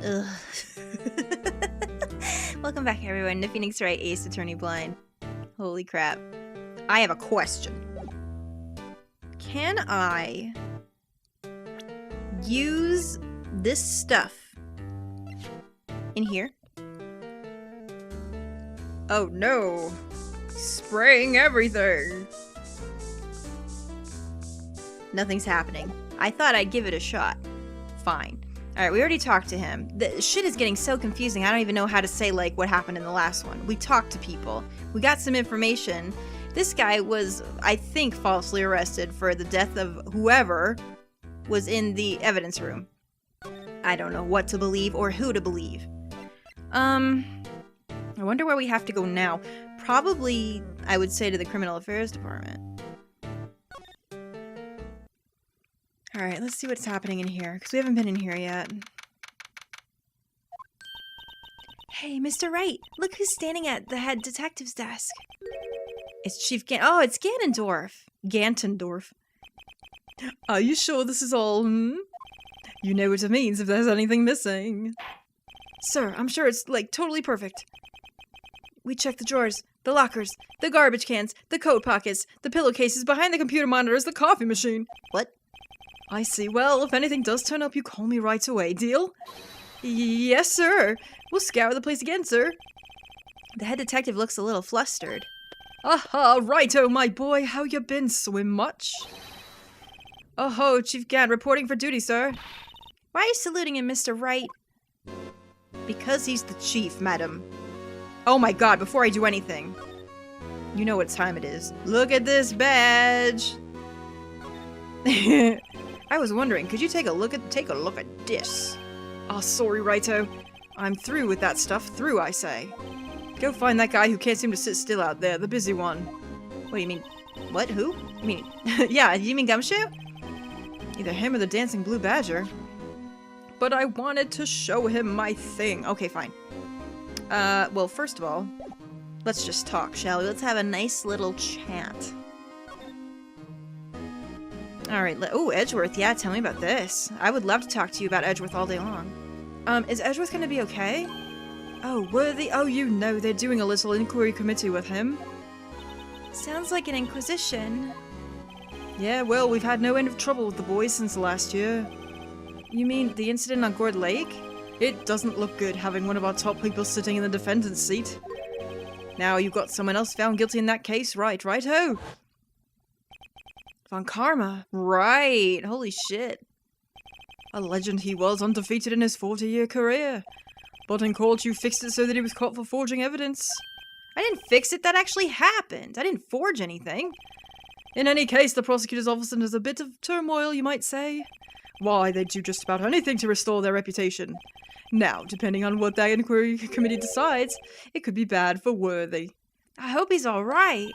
Ugh. Welcome back, everyone, to Phoenix Wright Ace Attorney Blind. Holy crap. I have a question. Can I use this stuff in here? Oh no! Spraying everything! Nothing's happening. I thought I'd give it a shot. Fine. Alright, we already talked to him. The shit is getting so confusing, I don't even know how to say, like, what happened in the last one. We talked to people. We got some information. This guy was, I think, falsely arrested for the death of whoever was in the evidence room. I don't know what to believe or who to believe. I wonder where we have to go now. Probably, I would say, to the Criminal Affairs Department. Alright, let's see what's happening in here, because we haven't been in here yet. Hey, Mr. Wright! Look who's standing at the head detective's desk. It's Chief Oh, it's Gantendorf. Are you sure this is all, You know what it means if there's anything missing. Sir, I'm sure it's, like, totally perfect. We checked the drawers, the lockers, the garbage cans, the coat pockets, the pillowcases, behind the computer monitors, the coffee machine. What? I see. Well, if anything does turn up, you call me right away. Deal? Yes, sir. We'll scour the place again, sir. The head detective looks a little flustered. Aha, righto, my boy. How you been? Swim much? Oh-ho, Chief Gant, reporting for duty, sir. Why are you saluting him, Mr. Wright? Because he's the chief, madam. Oh my god, before I do anything. You know what time it is. Look at this badge. I was wondering, could you take a look at this? Oh, sorry, Righto. I'm through with that stuff. Through, I say. Go find that guy who can't seem to sit still out there, the busy one. What do you mean? What? Who? You mean... yeah, you mean Gumshoe? Either him or the Dancing Blue Badger. But I wanted to show him my thing. Okay, fine. Well, first of all, let's just talk, shall we? Let's have a nice little chat. Alright, oh, Edgeworth, yeah, tell me about this. I would love to talk to you about Edgeworth all day long. Is Edgeworth gonna be okay? Oh, worthy, oh, you know, they're doing a little inquiry committee with him. Sounds like an inquisition. Yeah, well, we've had no end of trouble with the boys since last year. You mean the incident on Gourd Lake? It doesn't look good having one of our top people sitting in the defendant's seat. Now you've got someone else found guilty in that case, righto? Von Karma. Right. Holy shit. A legend he was, undefeated in his 40-year career. But in court you fixed it so that he was caught for forging evidence. I didn't fix it, that actually happened. I didn't forge anything. In any case, the prosecutor's office is a bit of turmoil, you might say. Why, they'd do just about anything to restore their reputation. Now, depending on what that inquiry committee decides, it could be bad for Worthy. I hope he's alright.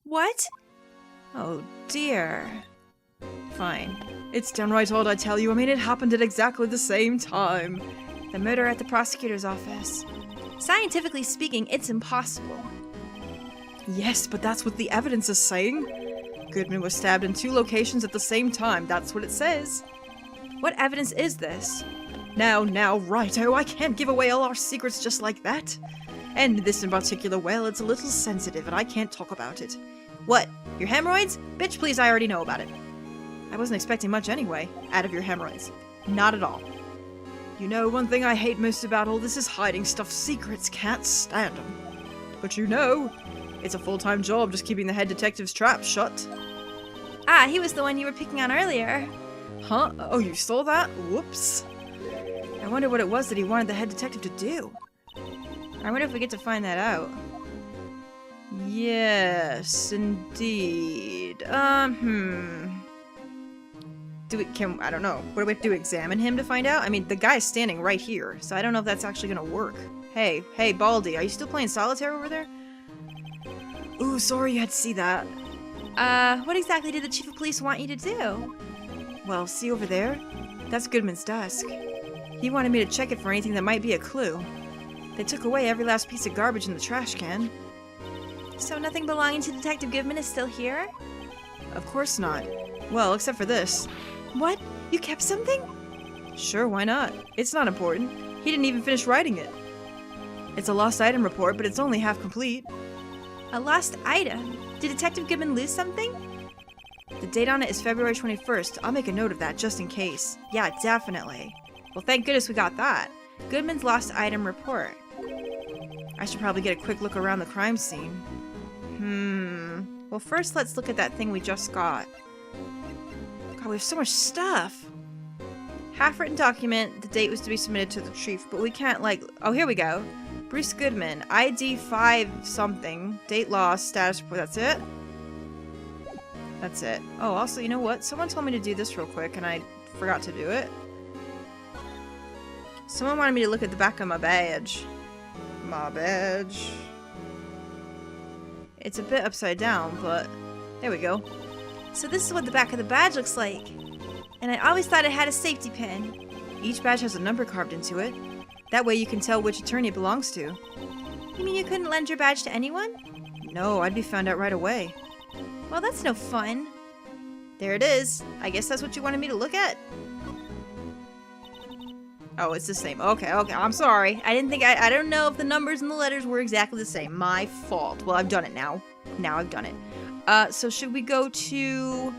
What? Oh dear. Fine. It's downright odd, I tell you. I mean, it happened at exactly the same time. The murder at the prosecutor's office. Scientifically speaking, it's impossible. Yes, but that's what the evidence is saying. Goodman was stabbed in 2 locations at the same time. That's what it says. What evidence is this? Now, righto, I can't give away all our secrets just like that. And this in particular, well, it's a little sensitive and I can't talk about it. What? Your hemorrhoids? Bitch, please, I already know about it. I wasn't expecting much anyway, out of your hemorrhoids. Not at all. You know, one thing I hate most about all this is hiding stuff. Secrets, can't stand them. But you know, it's a full-time job just keeping the head detective's trap shut. Ah, he was the one you were picking on earlier. Huh? Oh, you saw that? Whoops. I wonder what it was that he wanted the head detective to do. I wonder if we get to find that out. Yes, indeed. I don't know. What do we have to do, examine him to find out? I mean, the guy's standing right here, so I don't know if that's actually gonna work. Hey, Baldy, are you still playing solitaire over there? Ooh, sorry you had to see that. What exactly did the chief of police want you to do? Well, see over there? That's Goodman's desk. He wanted me to check it for anything that might be a clue. They took away every last piece of garbage in the trash can. So nothing belonging to Detective Goodman is still here? Of course not. Well, except for this. What? You kept something? Sure, why not? It's not important. He didn't even finish writing it. It's a lost item report, but it's only half complete. A lost item? Did Detective Goodman lose something? The date on it is February 21st. I'll make a note of that just in case. Yeah, definitely. Well, thank goodness we got that. Goodman's lost item report. I should probably get a quick look around the crime scene. Well, first let's look at that thing we just got. God, we have so much stuff. Half-written document. The date was to be submitted to the chief, but we can't, like... Oh, here we go. Bruce Goodman. ID 5 something. Date lost. Status report. That's it? That's it. Oh, also, you know what? Someone told me to do this real quick, and I forgot to do it. Someone wanted me to look at the back of my badge. My badge. It's a bit upside down, but there we go. So this is what the back of the badge looks like. And I always thought it had a safety pin. Each badge has a number carved into it. That way you can tell which attorney it belongs to. You mean you couldn't lend your badge to anyone? No, I'd be found out right away. Well, that's no fun. There it is. I guess that's what you wanted me to look at. Oh, it's the same. Okay, I'm sorry. I don't know if the numbers and the letters were exactly the same. My fault. Well, I've done it now. Now I've done it. So should we go to...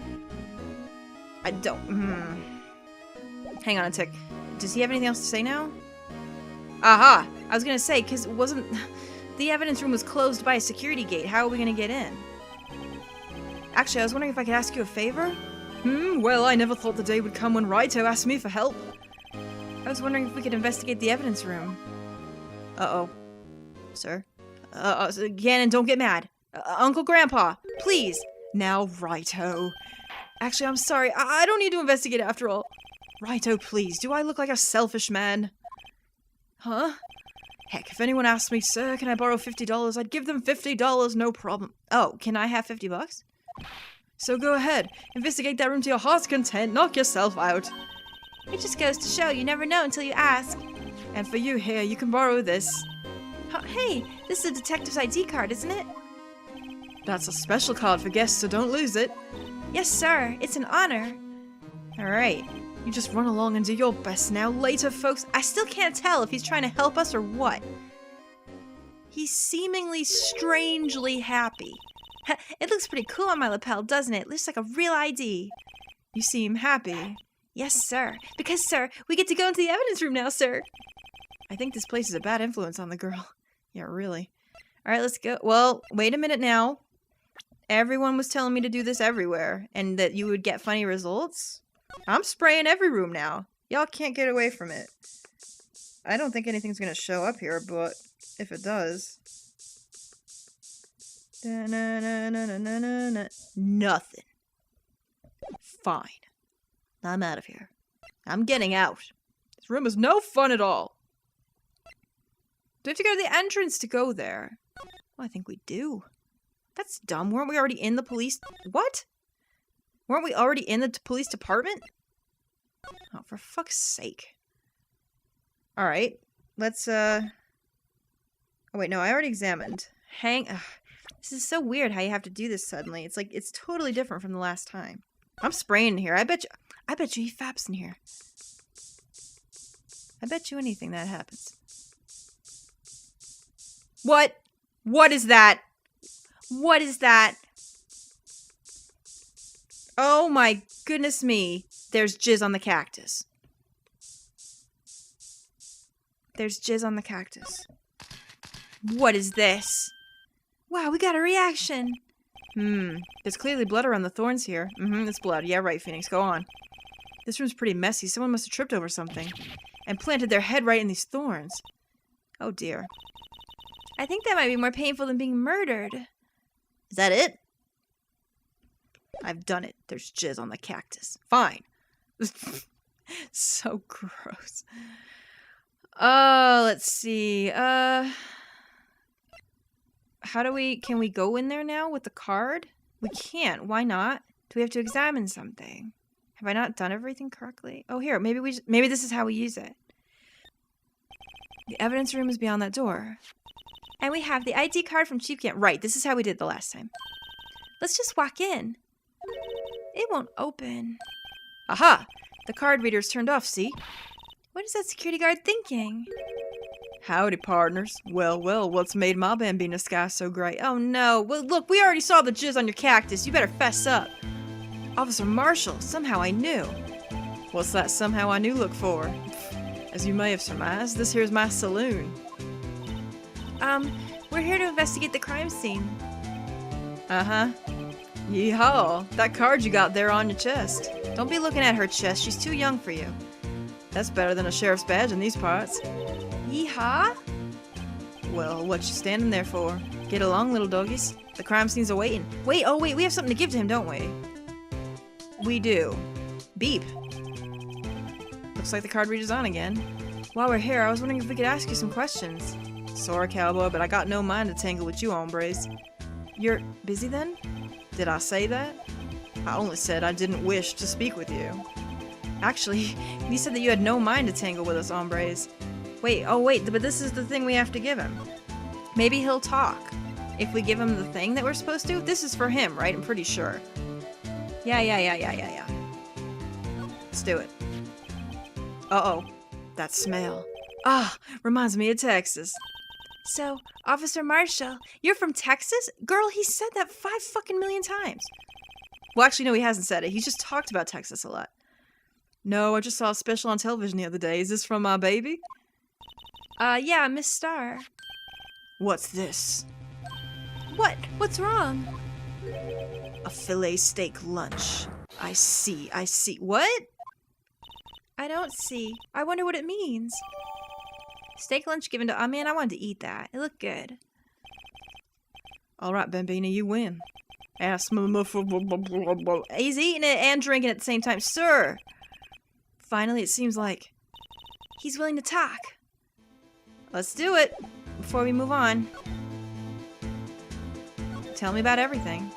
I don't... Hang on a tick. Does he have anything else to say now? Aha! I was gonna say, because it wasn't... The evidence room was closed by a security gate. How are we gonna get in? Actually, I was wondering if I could ask you a favor? Well, I never thought the day would come when Wright asked me for help. I was wondering if we could investigate the evidence room. Uh-oh. Sir? Gannon, don't get mad. Uncle Grandpa, please. Now, Righto. Actually, I'm sorry. I don't need to investigate after all. Righto, please. Do I look like a selfish man? Huh? Heck, if anyone asked me, sir, can I borrow $50? I'd give them $50, no problem. Oh, can I have $50? So go ahead. Investigate that room to your heart's content. Knock yourself out. It just goes to show you never know until you ask. And for you here, you can borrow this. Oh, hey, this is a detective's ID card, isn't it? That's a special card for guests, so don't lose it. Yes, sir. It's an honor. Alright. You just run along and do your best now. Later, folks. I still can't tell if he's trying to help us or what. He's seemingly strangely happy. It looks pretty cool on my lapel, doesn't it? It looks like a real ID. You seem happy. Yes, sir. Because, sir, we get to go into the evidence room now, sir. I think this place is a bad influence on the girl. Yeah, really. Alright, let's go. Well, wait a minute now. Everyone was telling me to do this everywhere, and that you would get funny results. I'm spraying every room now. Y'all can't get away from it. I don't think anything's gonna show up here, but if it does... Nothing. Fine. I'm out of here. I'm getting out. This room is no fun at all. Do we have to go to the entrance to go there? Well, I think we do. That's dumb. Weren't we already in the police... What? Weren't we already in the police department? Oh, for fuck's sake. Alright. Let's, Oh, wait, no, I already examined. This is so weird how you have to do this suddenly. It's like, it's totally different from the last time. I'm spraying in here. I bet you he faps in here. I bet you anything that happens. What? What is that? What is that? Oh my goodness me. There's jizz on the cactus. There's jizz on the cactus. What is this? Wow, we got a reaction. There's clearly blood around the thorns here. It's blood. Yeah, right, Phoenix. Go on. This room's pretty messy. Someone must have tripped over something and planted their head right in these thorns. Oh dear. I think that might be more painful than being murdered. Is that it? I've done it. There's jizz on the cactus. Fine. So gross. Let's see. Can we go in there now with the card? We can't. Why not? Do we have to examine something? Have I not done everything correctly? Oh, here. Maybe this is how we use it. The evidence room is beyond that door. And we have the ID card from Chief Camp. Right, this is how we did it the last time. Let's just walk in. It won't open. Aha! The card reader's turned off, see? What is that security guard thinking? Howdy, partners. Well, what's made my Bambina sky so great? Oh no, well look, we already saw the jizz on your cactus. You better fess up. Officer Marshall, somehow I knew. What's that somehow I knew look for? As you may have surmised, this here's my saloon. We're here to investigate the crime scene. Uh-huh. Yeehaw, that card you got there on your chest. Don't be looking at her chest, she's too young for you. That's better than a sheriff's badge in these parts. Yeehaw? Well, what you standing there for? Get along, little doggies. The crime scene's awaiting. Wait, we have something to give to him, don't we? We do. Beep. Looks like the card reader's on again. While we're here, I was wondering if we could ask you some questions. Sorry, cowboy, but I got no mind to tangle with you hombres. You're busy then? Did I say that? I only said I didn't wish to speak with you. Actually, you said that you had no mind to tangle with us hombres. Wait, but this is the thing we have to give him. Maybe he'll talk. If we give him the thing that we're supposed to? This is for him, right? I'm pretty sure. Yeah. Let's do it. Uh-oh. That smell. Ah, reminds me of Texas. So, Officer Marshall, you're from Texas? Girl, he said that 5 fucking million times. Well, actually, no, he hasn't said it. He's just talked about Texas a lot. No, I just saw a special on television the other day. Is this from my baby? Yeah, Miss Starr. What's this? What? What's wrong? A filet steak lunch. I see. What? I don't see. I wonder what it means. Steak lunch given to... Oh, man, I wanted to eat that. It looked good. All right, Bambina, you win. He's eating it and drinking at the same time. Sir! Finally, it seems like... He's willing to talk. Let's do it, before we move on. Tell me about everything.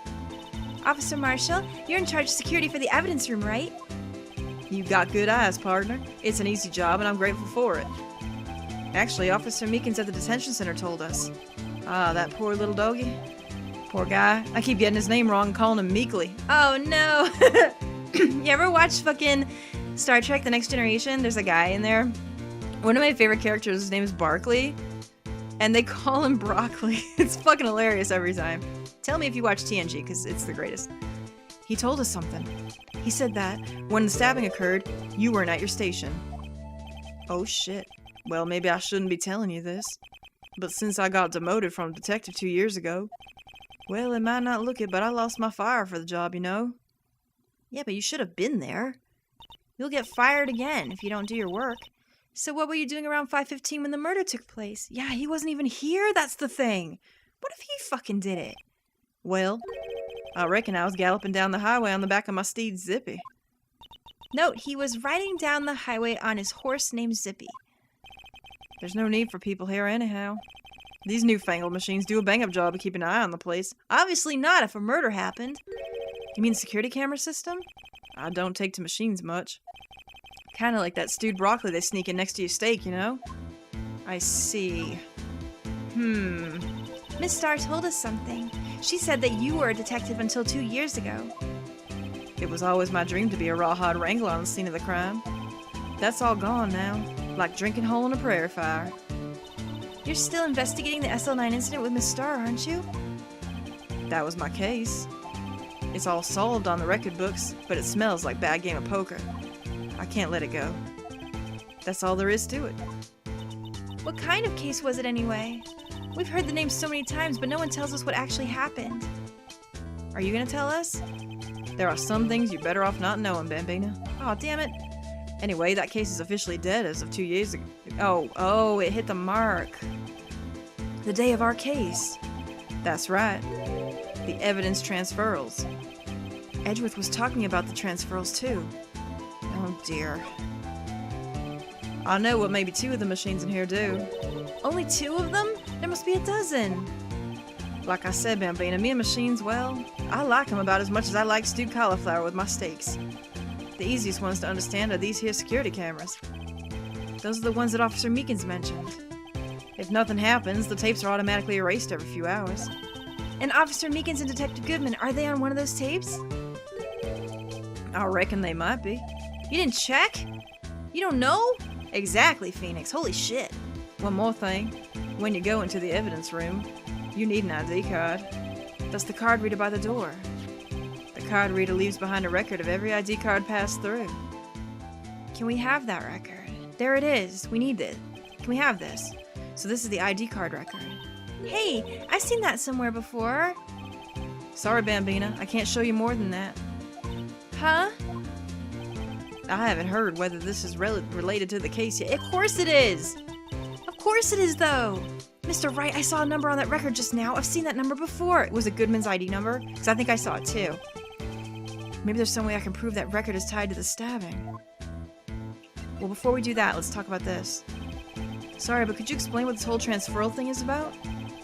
Officer Marshall, you're in charge of security for the evidence room, right? You got good eyes, partner. It's an easy job, and I'm grateful for it. Actually, Officer Meekins at the detention center told us. Ah, that poor little doggy. Poor guy. I keep getting his name wrong and calling him Meekly. Oh, no. You ever watch fucking Star Trek The Next Generation? There's a guy in there. One of my favorite characters, his name is Barkley. And they call him Broccoli. It's fucking hilarious every time. Tell me if you watch TNG, because it's the greatest. He told us something. He said that, when the stabbing occurred, you weren't at your station. Oh shit. Well, maybe I shouldn't be telling you this. But since I got demoted from detective 2 years ago, well, it might not look it, but I lost my fire for the job, you know? Yeah, but you should have been there. You'll get fired again if you don't do your work. So what were you doing around 5:15 when the murder took place? Yeah, he wasn't even here, that's the thing. What if he fucking did it? Well, I reckon I was galloping down the highway on the back of my steed, Zippy. Note, he was riding down the highway on his horse named Zippy. There's no need for people here anyhow. These newfangled machines do a bang-up job of keeping an eye on the place. Obviously not if a murder happened. You mean the security camera system? I don't take to machines much. Kinda like that stewed broccoli they sneak in next to your steak, you know? I see. Miss Starr told us something. She said that you were a detective until 2 years ago. It was always my dream to be a rawhide wrangler on the scene of the crime. That's all gone now, like drinking hole in a prairie fire. You're still investigating the SL9 incident with Miss Starr, aren't you? That was my case. It's all solved on the record books, but it smells like bad game of poker. I can't let it go. That's all there is to it. What kind of case was it anyway? We've heard the name so many times, but no one tells us what actually happened. Are you gonna tell us? There are some things you're better off not knowing, Bambina. Aw, damn it. Anyway, that case is officially dead as of 2 years ago. Oh, it hit the mark. The day of our case. That's right. The evidence transferals. Edgeworth was talking about the transferals too. Oh dear. I know what maybe 2 of the machines in here do. Only 2 of them? There must be a dozen. Like I said, Bambina, me and machines, well, I like them about as much as I like stewed cauliflower with my steaks. The easiest ones to understand are these here security cameras. Those are the ones that Officer Meekins mentioned. If nothing happens, the tapes are automatically erased every few hours. And Officer Meekins and Detective Goodman, are they on one of those tapes? I reckon they might be. You didn't check? You don't know? Exactly, Phoenix. Holy shit. One more thing. When you go into the evidence room, you need an ID card. That's the card reader by the door. The card reader leaves behind a record of every ID card passed through. Can we have that record? There it is. We need it. Can we have this? So this is the ID card record. Hey, I've seen that somewhere before. Sorry, Bambina. I can't show you more than that. Huh? I haven't heard whether this is related to the case yet. Of course it is! Of course it is, though! Mr. Wright, I saw a number on that record just now. I've seen that number before. Was it Goodman's ID number? Because I think I saw it too. Maybe there's some way I can prove that record is tied to the stabbing. Well, before we do that, let's talk about this. Sorry, but could you explain what this whole transferal thing is about?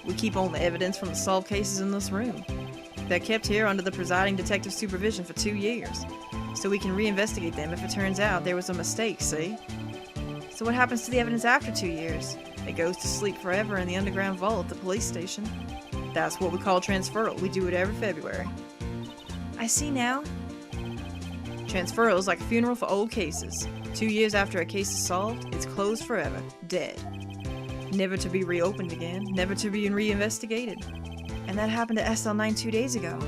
We keep all the evidence from the solved cases in this room. They're kept here under the presiding detective's supervision for 2 years, so we can reinvestigate them if it turns out there was a mistake, see? So what happens to the evidence after 2 years? It goes to sleep forever in the underground vault at the police station. That's what we call transferal. We do it every February. I see now. Transferal is like a funeral for old cases. 2 years after a case is solved, it's closed forever, dead. Never to be reopened again, never to be reinvestigated. And that happened to SL9 2 days ago.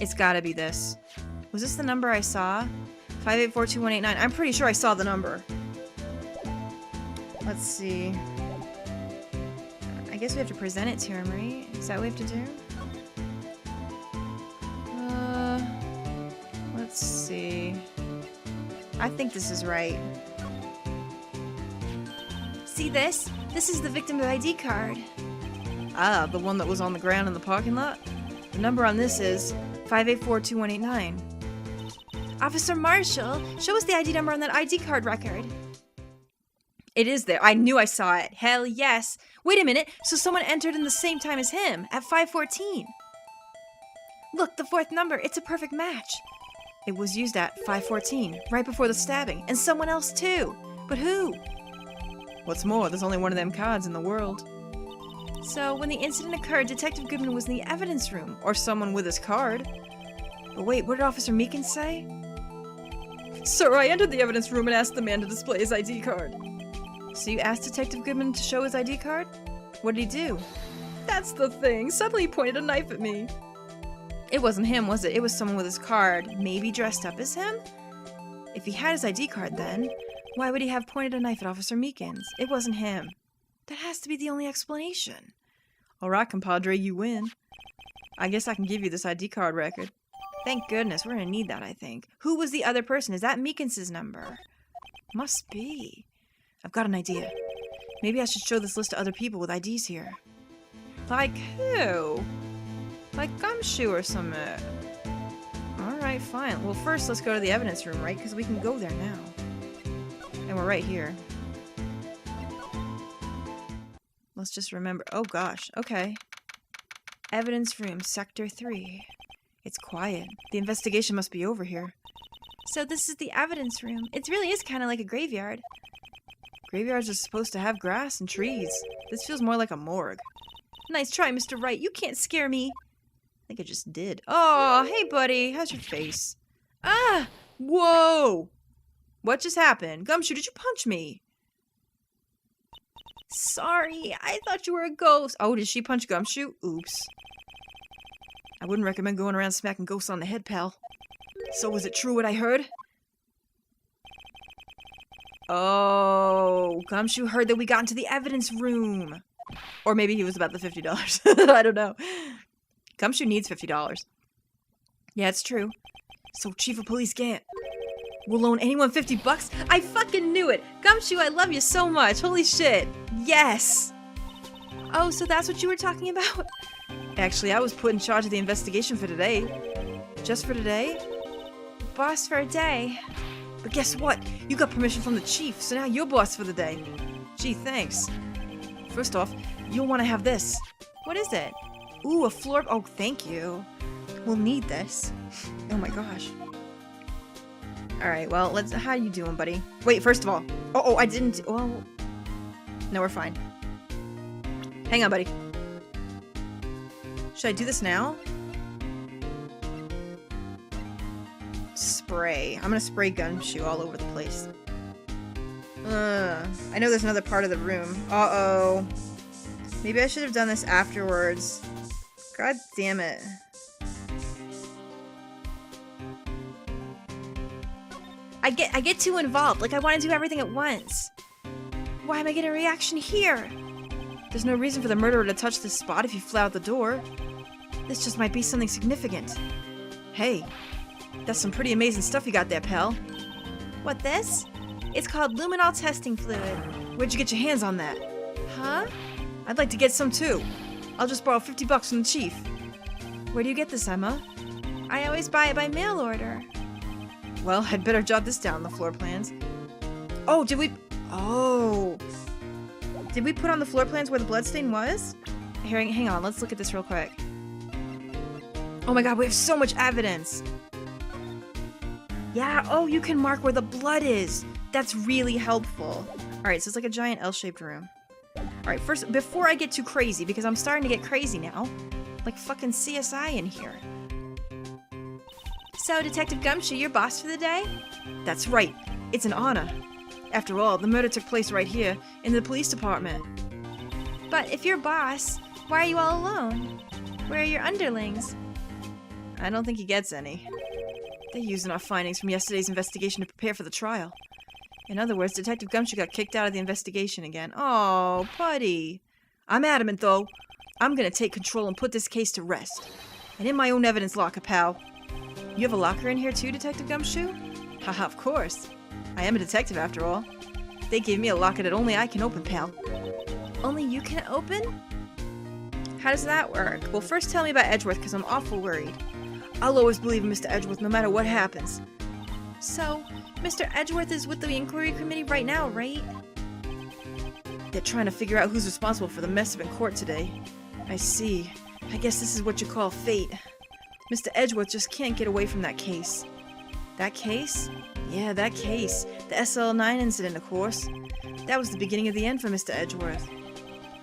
It's gotta be this. Was this the number I saw? 5842189. I'm pretty sure I saw the number. Let's see. I guess we have to present it to him, right? Is that what we have to do? Let's see. I think this is right. See this? This is the victim's ID card. Ah, the one that was on the ground in the parking lot? The number on this is 5842189. Officer Marshall, show us the ID number on that ID card record. It is there. I knew I saw it. Hell yes. Wait a minute, so someone entered in the same time as him, at 514. Look, the fourth number, it's a perfect match. It was used at 514, right before the stabbing, and someone else too. But who? What's more, there's only one of them cards in the world. So, when the incident occurred, Detective Goodman was in the evidence room. Or someone with his card. But wait, what did Officer Meekins say? Sir, I entered the evidence room and asked the man to display his ID card. So you asked Detective Goodman to show his ID card? What did he do? That's the thing. Suddenly he pointed a knife at me. It wasn't him, was it? It was someone with his card, maybe dressed up as him? If he had his ID card then, why would he have pointed a knife at Officer Meekins? It wasn't him. That has to be the only explanation. Alright, compadre, you win. I guess I can give you this ID card record. Thank goodness, we're gonna need that, I think. Who was the other person? Is that Meekins' number? Must be. I've got an idea. Maybe I should show this list to other people with IDs here. Like who? Like Gumshoe or something? Alright, fine. Well, first let's go to the evidence room, right? Because we can go there now. And we're right here. Let's just remember. Oh gosh, okay. Evidence room, Sector 3. It's quiet. The investigation must be over here. So this is the evidence room. It really is kind of like a graveyard. Graveyards are supposed to have grass and trees. This feels more like a morgue. Nice try, Mr. Wright. You can't scare me. I think I just did. Oh, hey buddy. How's your face? Ah! Whoa! What just happened? Gumshoe, did you punch me? Sorry, I thought you were a ghost. Oh, did she punch Gumshoe? Oops. I wouldn't recommend going around smacking ghosts on the head, pal. So was it true what I heard? Oh, Gumshoe heard that we got into the evidence room. Or maybe he was about the $50. I don't know. Gumshoe needs $50. Yeah, it's true. So Chief of Police Gant will loan anyone $50? I fucking knew it! Gumshoe, I love you so much. Holy shit. Yes! Oh, so that's what you were talking about? Actually, I was put in charge of the investigation for today. Just for today? Boss for a day. But guess what? You got permission from the chief, so now you're boss for the day. Gee, thanks. First off, you'll want to have this. What is it? Ooh, a floor... Oh, thank you. We'll need this. Oh my gosh. Alright, well, let's... How you doing, buddy? Wait, first of all... Oh, I didn't... Well... No, we're fine. Hang on, buddy. Should I do this now? spray. I'm gonna spray Gumshoe all over the place. I know there's another part of the room. Uh-oh. Maybe I should have done this afterwards. God damn it. I get too involved. Like, I want to do everything at once. Why am I getting a reaction here? There's no reason for the murderer to touch this spot if you flew out the door. This just might be something significant. Hey, that's some pretty amazing stuff you got there, pal. What, this? It's called Luminol testing fluid. Where'd you get your hands on that? Huh? I'd like to get some too. I'll just borrow $50 from the chief. Where do you get this, Emma? I always buy it by mail order. Well, I'd better jot this down, the floor plans. Oh, did we put on the floor plans where the bloodstain was? Hang on, let's look at this real quick. Oh my god, we have so much evidence! Yeah, oh, you can mark where the blood is! That's really helpful. Alright, so it's like a giant L-shaped room. Alright, first, before I get too crazy, because I'm starting to get crazy now. Like fucking CSI in here. So, Detective Gumshoe, your boss for the day? That's right. It's an honor. After all, the murder took place right here, in the police department. But if you're boss, why are you all alone? Where are your underlings? I don't think he gets any. They're using our findings from yesterday's investigation to prepare for the trial. In other words, Detective Gumshoe got kicked out of the investigation again. Oh, putty. I'm adamant, though. I'm gonna take control and put this case to rest. And in my own evidence locker, pal. You have a locker in here too, Detective Gumshoe? Haha, of course. I am a detective after all. They gave me a locker that only I can open, pal. Only you can open? How does that work? Well, first tell me about Edgeworth, because I'm awful worried. I'll always believe in Mr. Edgeworth, no matter what happens. So, Mr. Edgeworth is with the inquiry committee right now, right? They're trying to figure out who's responsible for the mess up in court today. I see. I guess this is what you call fate. Mr. Edgeworth just can't get away from that case. That case? Yeah, that case. The SL9 incident, of course. That was the beginning of the end for Mr. Edgeworth.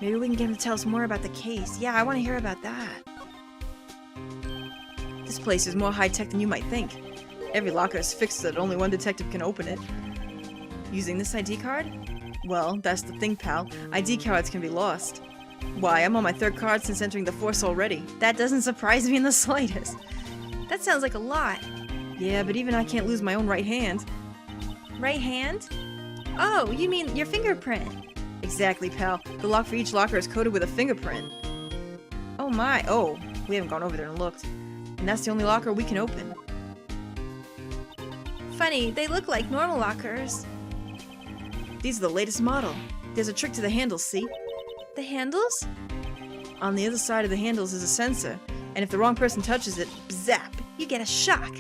Maybe we can get him to tell us more about the case. Yeah, I want to hear about that. This place is more high-tech than you might think. Every locker is fixed so that only one detective can open it. Using this ID card? Well, that's the thing, pal. ID cards can be lost. Why, I'm on my third card since entering the force already. That doesn't surprise me in the slightest. That sounds like a lot. Yeah, but even I can't lose my own right hand. Right hand? Oh, you mean your fingerprint. Exactly, pal. The lock for each locker is coded with a fingerprint. Oh my, oh. We haven't gone over there and looked. And that's the only locker we can open. Funny, they look like normal lockers. These are the latest model. There's a trick to the handles, see? The handles? On the other side of the handles is a sensor, and if the wrong person touches it, zap, you get a shock.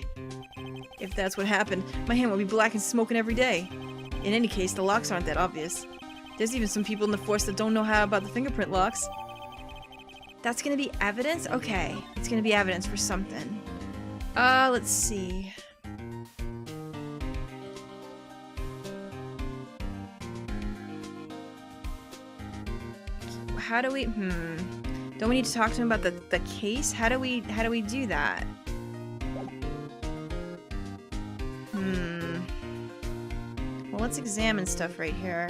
If that's what happened, my hand will be black and smoking every day. In any case, the locks aren't that obvious. There's even some people in the force that don't know how about the fingerprint locks. That's gonna be evidence? Okay, it's gonna be evidence for something. Let's see. How do we, Don't we need to talk to him about the case? How do we do that? Well, let's examine stuff right here.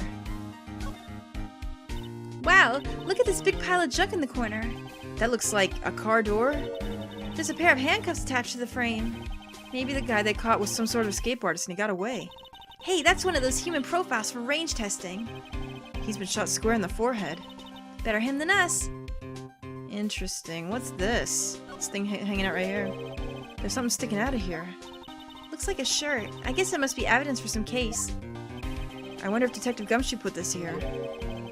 Wow, look at this big pile of junk in the corner. That looks like a car door. There's a pair of handcuffs attached to the frame. Maybe the guy they caught was some sort of escape artist and he got away. Hey, that's one of those human profiles for range testing. He's been shot square in the forehead. Better him than us. Interesting. What's this? This thing hanging out right here. There's something sticking out of here. Looks like a shirt. I guess it must be evidence for some case. I wonder if Detective Gumshoe put this here.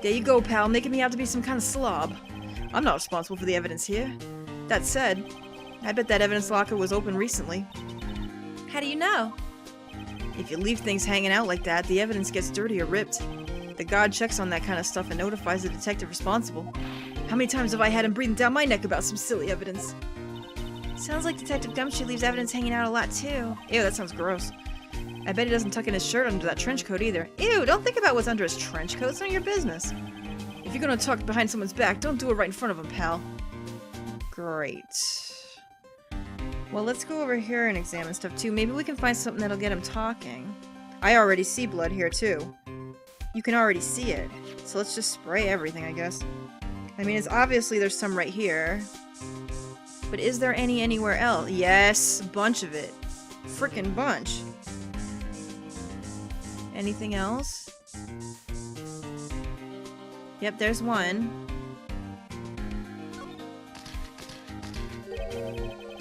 There you go, pal, making me out to be some kind of slob. I'm not responsible for the evidence here. That said, I bet that evidence locker was open recently. How do you know? If you leave things hanging out like that, the evidence gets dirty or ripped. The guard checks on that kind of stuff and notifies the detective responsible. How many times have I had him breathing down my neck about some silly evidence? Sounds like Detective Gumshoe leaves evidence hanging out a lot too. Ew, that sounds gross. I bet he doesn't tuck in his shirt under that trench coat either. Ew, don't think about what's under his trench coat. It's none of your business. If you're gonna tuck behind someone's back, don't do it right in front of him, pal. Great. Well, let's go over here and examine stuff too. Maybe we can find something that'll get him talking. I already see blood here too. You can already see it. So let's just spray everything, I guess. I mean, it's obviously there's some right here. But is there any anywhere else? Yes, a bunch of it. Frickin' bunch. Anything else? Yep, there's one.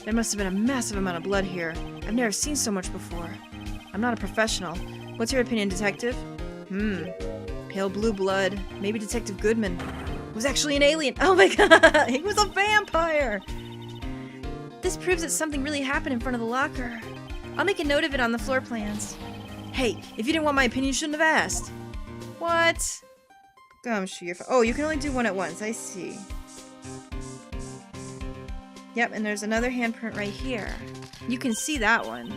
There must have been a massive amount of blood here. I've never seen so much before. I'm not a professional. What's your opinion, detective? Pale blue blood. Maybe Detective Goodman was actually an alien. Oh my god! He was a vampire! This proves that something really happened in front of the locker. I'll make a note of it on the floor plans. Hey, if you didn't want my opinion, you shouldn't have asked. What? Gumshoe, oh, you can only do one at once. I see. Yep, and there's another handprint right here. You can see that one.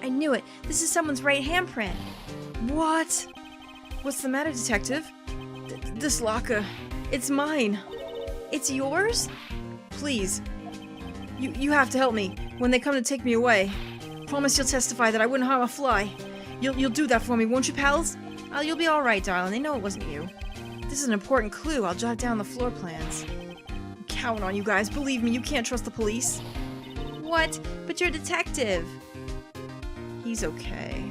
I knew it. This is someone's right handprint. What? What's the matter, detective? This locker. It's mine. It's yours? Please. You have to help me when they come to take me away. Promise you'll testify that I wouldn't harm a fly. You'll do that for me, won't you, pals? Oh, you'll be alright, darling. They know it wasn't you. This is an important clue. I'll jot down the floor plans. I'm counting on you guys. Believe me, you can't trust the police. What? But you're a detective. He's okay.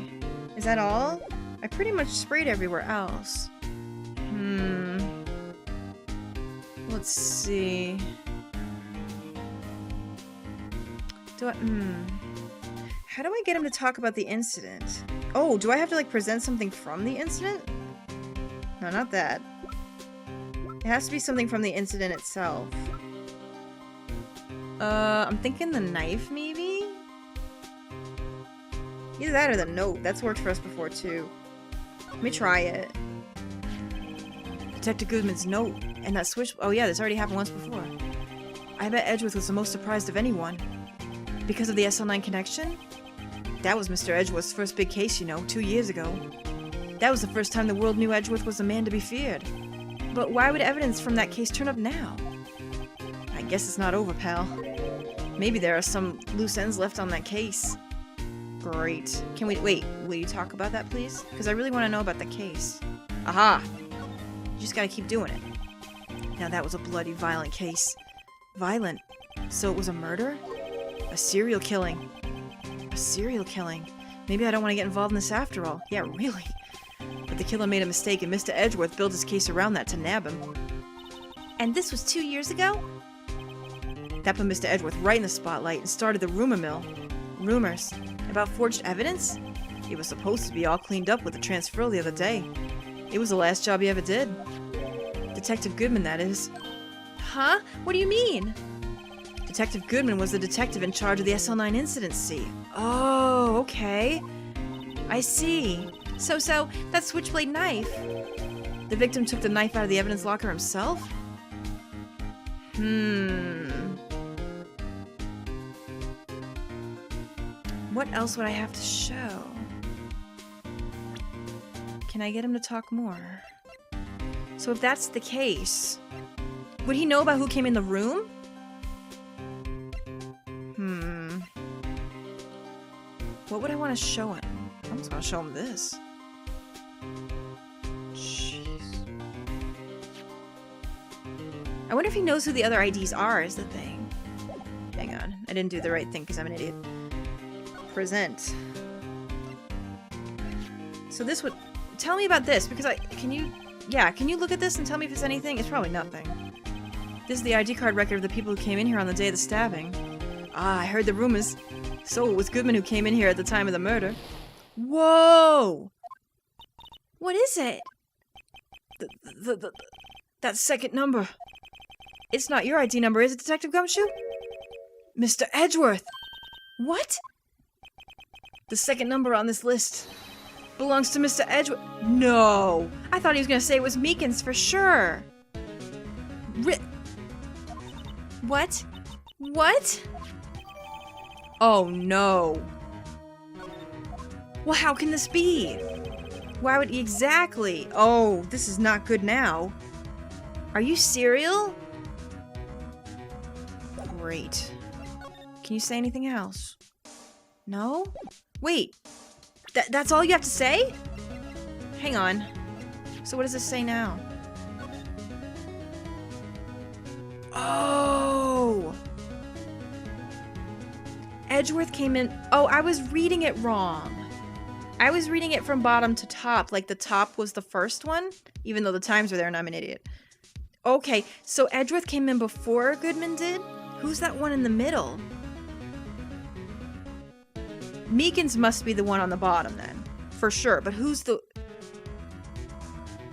Is that all? I pretty much sprayed everywhere else. Let's see. How do I get him to talk about the incident? Oh, do I have to, like, present something from the incident? No, not that. It has to be something from the incident itself. I'm thinking the knife, maybe? Either that or the note. That's worked for us before, too. Let me try it. Detective Goodman's note. And that switch... Oh, yeah, this already happened once before. I bet Edgeworth was the most surprised of anyone. Because of the SL9 connection? That was Mr. Edgeworth's first big case, you know, 2 years ago. That was the first time the world knew Edgeworth was a man to be feared. But why would evidence from that case turn up now? I guess it's not over, pal. Maybe there are some loose ends left on that case. Great. Can we- wait, will you talk about that, please? Because I really want to know about the case. Aha! You just gotta keep doing it. Now that was a bloody, violent case. Violent? So it was a murder? A serial killing. A serial killing. Maybe I don't want to get involved in this after all. Yeah, really. But the killer made a mistake and Mr. Edgeworth built his case around that to nab him. And this was 2 years ago? That put Mr. Edgeworth right in the spotlight and started the rumor mill. Rumors. About forged evidence? It was supposed to be all cleaned up with the transfer the other day. It was the last job he ever did. Detective Goodman, that is. Huh? What do you mean? Detective Goodman was the detective in charge of the SL9 incident, see? Oh, okay. I see. So, that switchblade knife. The victim took the knife out of the evidence locker himself? What else would I have to show? Can I get him to talk more? So if that's the case, would he know about who came in the room? What would I want to show him? I'm just gonna show him this. Jeez. I wonder if he knows who the other IDs are, is the thing. Hang on. I didn't do the right thing because I'm an idiot. Present. So this would... Tell me about this, because can you look at this and tell me if it's anything? It's probably nothing. This is the ID card record of the people who came in here on the day of the stabbing. Ah, I heard the rumors. So it was Goodman who came in here at the time of the murder. Whoa! What is it? That second number. It's not your ID number, is it, Detective Gumshoe? Mr. Edgeworth! What? The second number on this list belongs to Mr. Edgeworth. No! I thought he was gonna say it was Meekins for sure. What? What? Oh no. Well, how can this be? Why would exactly? Oh, this is not good now. Are you serial? Great. Can you say anything else? No? Wait. That's all you have to say? Hang on. So what does this say now? Oh! Edgeworth came in... Oh, I was reading it wrong. I was reading it from bottom to top, like the top was the first one, even though the times are there and I'm an idiot. Okay, so Edgeworth came in before Goodman did? Who's that one in the middle? Meekins must be the one on the bottom then, for sure, but who's the...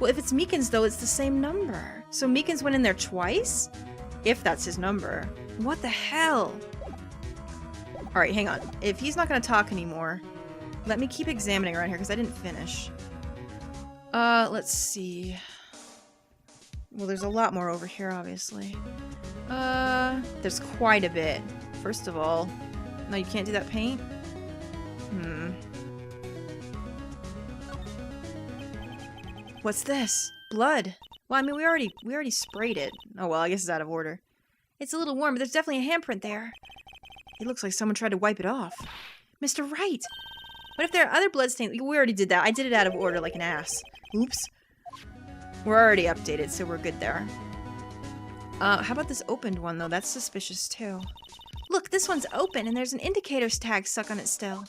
Well, if it's Meekins though, it's the same number. So Meekins went in there twice? If that's his number. What the hell? Alright, hang on. If he's not gonna talk anymore, let me keep examining around here because I didn't finish. Let's see. Well, there's a lot more over here, obviously. There's quite a bit. First of all, no, you can't do that paint? What's this? Blood. Well, I mean, we already sprayed it. Oh, well, I guess it's out of order. It's a little warm, but there's definitely a handprint there. It looks like someone tried to wipe it off. Mr. Wright! What if there are other bloodstains? We already did that. I did it out of order like an ass. Oops. We're already updated, so we're good there. How about this opened one, though? That's suspicious, too. Look, this one's open, and there's an indicator's tag stuck on it still.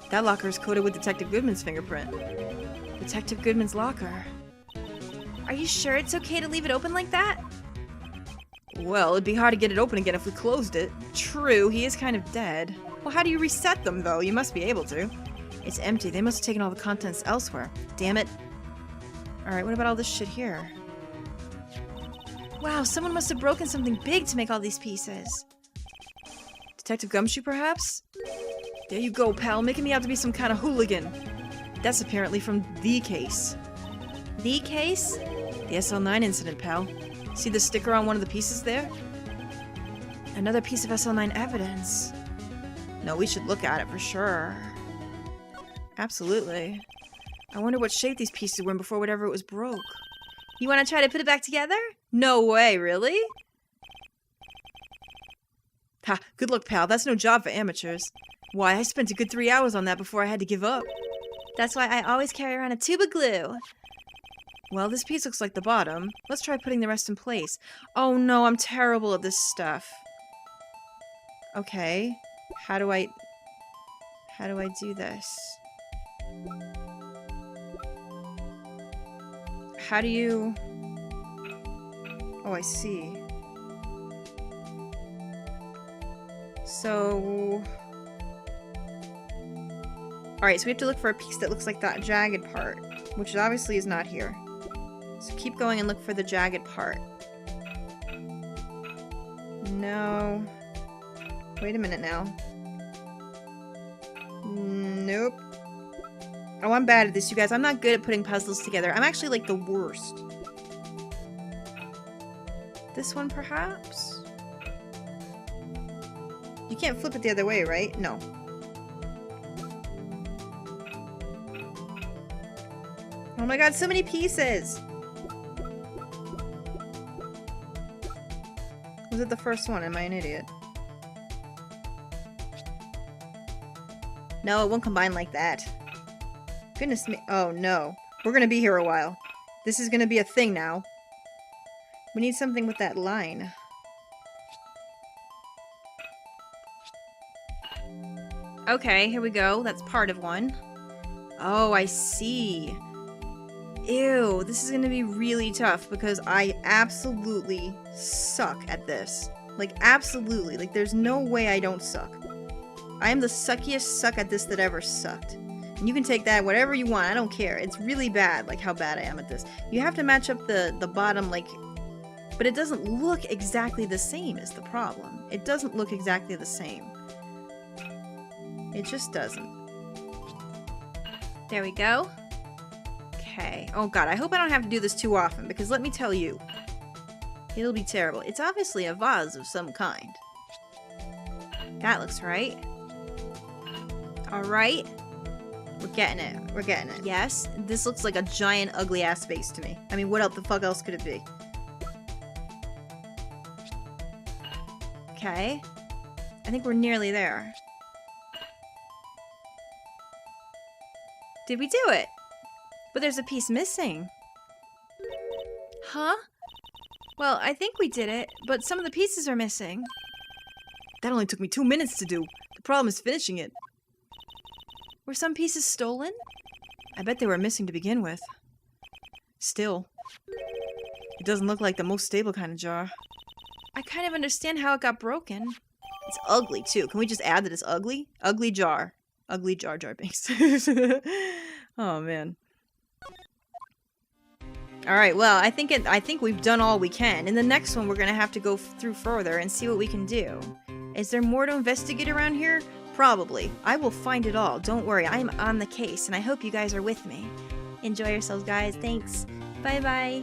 That locker is coated with Detective Goodman's fingerprint. Detective Goodman's locker. Are you sure it's okay to leave it open like that? Well, it'd be hard to get it open again if we closed it. True, he is kind of dead. Well, how do you reset them, though? You must be able to. It's empty. They must have taken all the contents elsewhere. Damn it. Alright, what about all this shit here? Wow, someone must have broken something big to make all these pieces. Detective Gumshoe, perhaps? There you go, pal, making me out to be some kind of hooligan. That's apparently from The Case. The Case? The SL9 incident, pal. See the sticker on one of the pieces there? Another piece of SL9 evidence. No, we should look at it for sure. Absolutely. I wonder what shape these pieces were in before whatever it was broke. You want to try to put it back together? No way, really? Ha, good luck, pal. That's no job for amateurs. Why, I spent a good 3 hours on that before I had to give up. That's why I always carry around a tube of glue. Well, this piece looks like the bottom. Let's try putting the rest in place. Oh no, I'm terrible at this stuff. Okay. How do I do this? How do you... Oh, I see. So... Alright, so we have to look for a piece that looks like that jagged part, which obviously is not here. So keep going and look for the jagged part. No. Wait a minute now. Nope. Oh, I'm bad at this, you guys. I'm not good at putting puzzles together. I'm actually, like, the worst. This one, perhaps? You can't flip it the other way, right? No. Oh my god, so many pieces! Was it the first one? Am I an idiot? No, it won't combine like that. Goodness me. Oh no. We're gonna be here a while. This is gonna be a thing now. We need something with that line. Okay, here we go. That's part of one. Oh, I see. Ew, this is gonna be really tough because I absolutely suck at this. Like, absolutely. Like, there's no way I don't suck. I am the suckiest suck at this that ever sucked. And you can take that whatever you want, I don't care. It's really bad, like, how bad I am at this. You have to match up the bottom, like... But it doesn't look exactly the same is the problem. It doesn't look exactly the same. It just doesn't. There we go. Okay. Oh god, I hope I don't have to do this too often, because let me tell you, it'll be terrible. It's obviously a vase of some kind. That looks right. Alright. We're getting it. We're getting it. Yes, this looks like a giant ugly ass face to me. I mean, what else the fuck else could it be? Okay. I think we're nearly there. Did we do it? But there's a piece missing. Huh? Well, I think we did it, but some of the pieces are missing. That only took me 2 minutes to do. The problem is finishing it. Were some pieces stolen? I bet they were missing to begin with. Still, it doesn't look like the most stable kind of jar. I kind of understand how it got broken. It's ugly, too. Can we just add that it's ugly? Ugly jar. Ugly Jar Jar Binks. Oh, man. Alright, well, I think we've done all we can. In the next one, we're gonna have to go through further and see what we can do. Is there more to investigate around here? Probably. I will find it all. Don't worry, I'm on the case, and I hope you guys are with me. Enjoy yourselves, guys. Thanks. Bye-bye.